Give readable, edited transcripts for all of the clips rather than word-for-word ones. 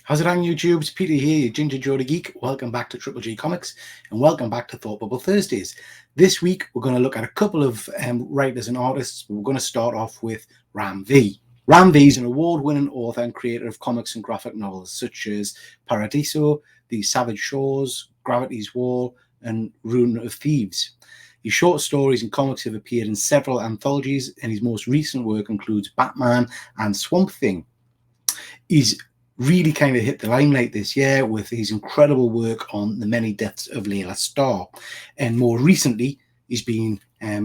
How's it on YouTube? It's Peter here, your Ginger Jody Geek. Welcome back to Triple G Comics and welcome back to Thought Bubble Thursdays. This week we're going to look at a couple of writers and artists. We're going to start off with Ram V. Ram V is an award-winning author and creator of comics and graphic novels such as Paradiso, The Savage Shores, Gravity's Wall, and Rune of Thieves. His short stories and comics have appeared in several anthologies, and his most recent work includes Batman and Swamp Thing. He's really kind of hit the limelight this year with his incredible work on The Many Deaths of Layla Starr. And more recently, he's been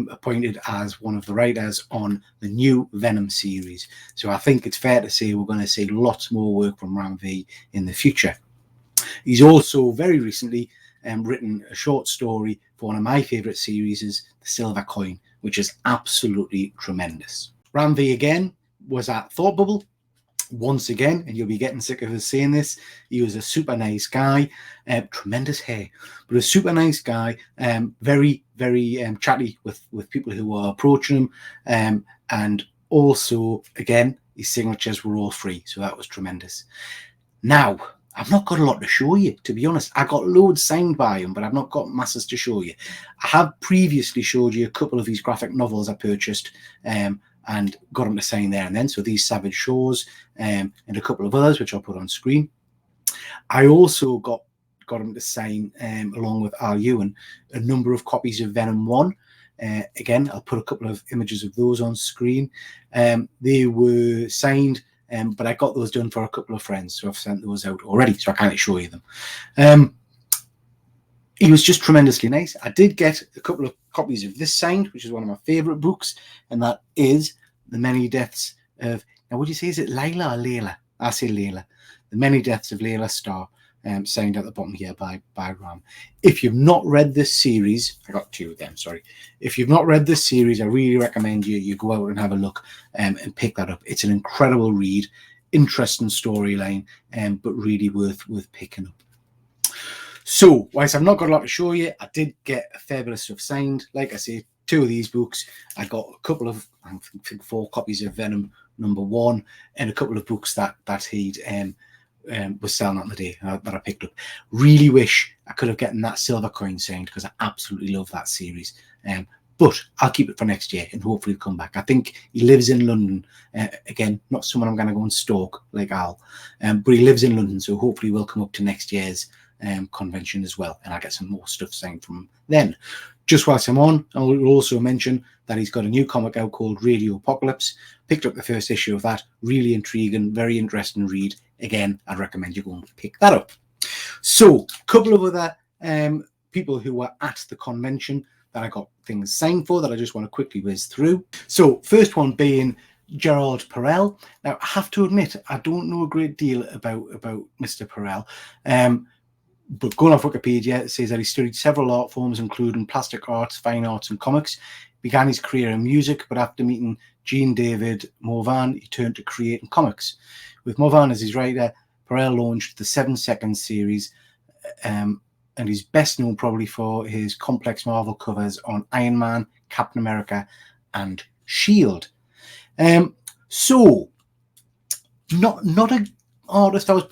appointed as one of the writers on the new Venom series. So I think it's fair to say we're going to see lots more work from Ram V in the future. He's also very recently written a short story for one of my favourite series, The Silver Coin, which is absolutely tremendous. Ram V again was at Thought Bubble once again, and you'll be getting sick of us saying this. He was a super nice guy, tremendous hair, but a super nice guy, very chatty with people who were approaching him, and also again his signatures were all free, so that was tremendous. Now I've not got a lot to show you, to be honest. I got loads signed by him, but I've not got masses to show you. I have previously showed you a couple of his graphic novels I purchased and got him to sign there and then. So these Savage Shores and a couple of others, which I'll put on screen. I also got him to sign, along with Al Ewan, a number of copies of Venom 1. Again, I'll put a couple of images of those on screen. They were signed, but I got those done for a couple of friends, so I've sent those out already, so I can't show you them. He was just tremendously nice. I did get a couple of copies of this signed, which is one of my favourite books, and that is The Many Deaths of... Now, would you say, is it Layla or Layla? I say Layla. The Many Deaths of Layla Starr, signed at the bottom here by Ram. If you've not read this series, I got two of them, sorry. If you've not read this series, I really recommend you go out and have a look and pick that up. It's an incredible read, interesting storyline, but really worth picking up. So, whilst I've not got a lot to show you, I did get a fair bit of stuff signed. Like I say, two of these books. I got a couple of, I think 4 copies of Venom #1 and a couple of books that he'd was selling on the day that I picked up. Really wish I could have gotten that Silver Coin signed because I absolutely love that series. But I'll keep it for next year and hopefully come back. I think he lives in London. Again, not someone I'm going to go and stalk like Al, but he lives in London, so hopefully we'll come up to next year's convention as well, and I'll get some more stuff signed from him then. Just whilst I'm on, I will also mention that he's got a new comic out called Radio Apocalypse. Picked up the first issue of that. Really intriguing, very interesting read. Again, I'd recommend you go and pick that up. So, a couple of other people who were at the convention that I got things signed for that I just want to quickly whiz through. So, first one being Gerald Perrell. Now, I have to admit, I don't know a great deal about Mr. Perrell. But going off Wikipedia, it says that he studied several art forms, including plastic arts, fine arts, and comics. Began his career in music, but after meeting Jean David Morvan, he turned to creating comics. With Morvan as his writer, Perrell launched the 7 Second series, and he's best known probably for his complex Marvel covers on Iron Man, Captain America, and S.H.I.E.L.D. So, not an artist I was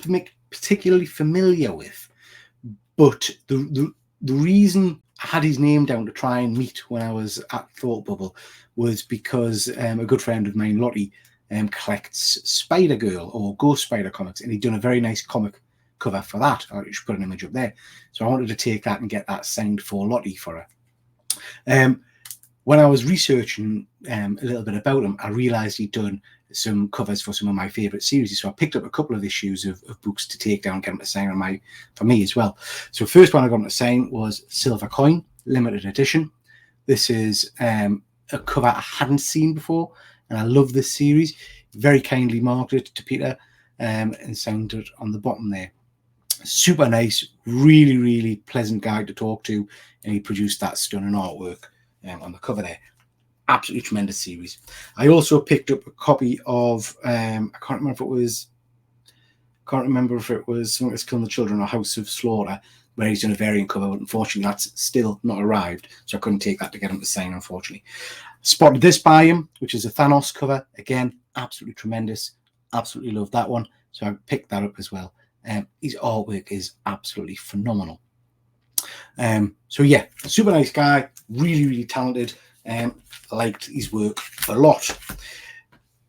particularly familiar with. But the reason I had his name down to try and meet when I was at Thought Bubble was because a good friend of mine, Lottie, collects Spider-Girl or Ghost Spider comics, and he'd done a very nice comic cover for that. I should put an image up there. So I wanted to take that and get that signed for Lottie for her. When I was researching a little bit about him, I realised he'd done some covers for some of my favourite series. So I picked up a couple of issues of books to take down, get him to sign for me as well. So first one I got him to sign was Silver Coin, limited edition. This is a cover I hadn't seen before, and I love this series. Very kindly marked it to Peter and signed it on the bottom there. Super nice, really pleasant guy to talk to, and he produced that stunning artwork on the cover there. Absolutely tremendous series. I also picked up a copy of I can't remember if it was Something That's Killing the Children or House of Slaughter, where he's done a variant cover, but unfortunately that's still not arrived, so I couldn't take that to get him to sign, unfortunately. Spotted this by him, which is a Thanos cover. Again, absolutely tremendous. Absolutely love that one, so I picked that up as well. His artwork is absolutely phenomenal. So yeah, super nice guy, really talented. Liked his work a lot.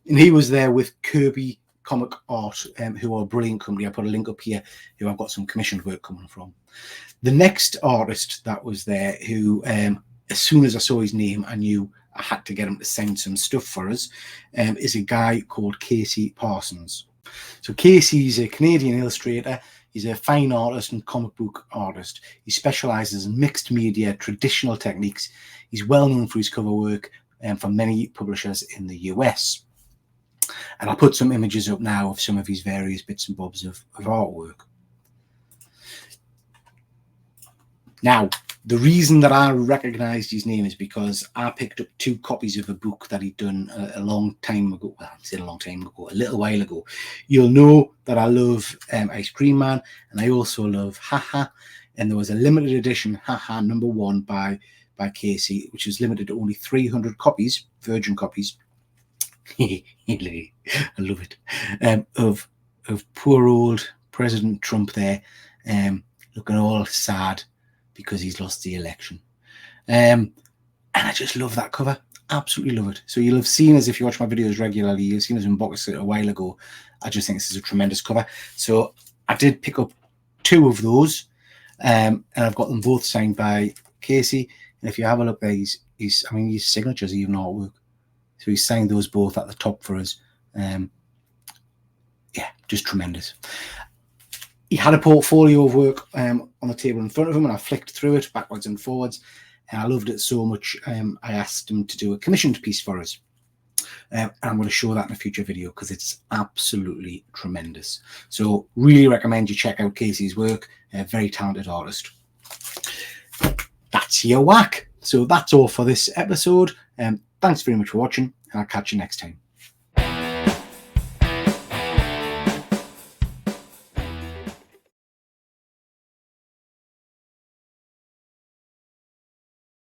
And he was there with Kirby Comic Art, who are a brilliant company. I put a link up here who I've got some commissioned work coming from. The next artist that was there, who as soon as I saw his name, I knew I had to get him to sign some stuff for us, is a guy called Parsons. So Casey's a Canadian illustrator. He's a fine artist and comic book artist. He specializes in mixed media, traditional techniques. He's well known for his cover work for many publishers in the US. And I'll put some images up now of some of his various bits and bobs of artwork. Now, the reason that I recognized his name is because I picked up 2 copies of a book that he'd done a long time ago. Well, I said a long time ago, a little while ago. You'll know that I love Ice Cream Man, and I also love Haha. And there was a limited edition Haha #1 by Casey, which was limited to only 300 copies, virgin copies. I love it. Of poor old President Trump there, looking all sad because he's lost the election. And I just love that cover. Absolutely love it. So you'll have seen us, if you watch my videos regularly, you've seen us unbox it a while ago. I just think this is a tremendous cover. So I did pick up 2 of those, and I've got them both signed by Casey. And if you have a look there, his signatures are even artwork. So he signed those both at the top for us. Yeah, just tremendous. He had a portfolio of work on the table in front of him, and I flicked through it backwards and forwards, and I loved it so much. I asked him to do a commissioned piece for us. And I'm going to show that in a future video because it's absolutely tremendous. So really recommend you check out Casey's work. A very talented artist. That's your whack. So that's all for this episode. Thanks very much for watching, and I'll catch you next time.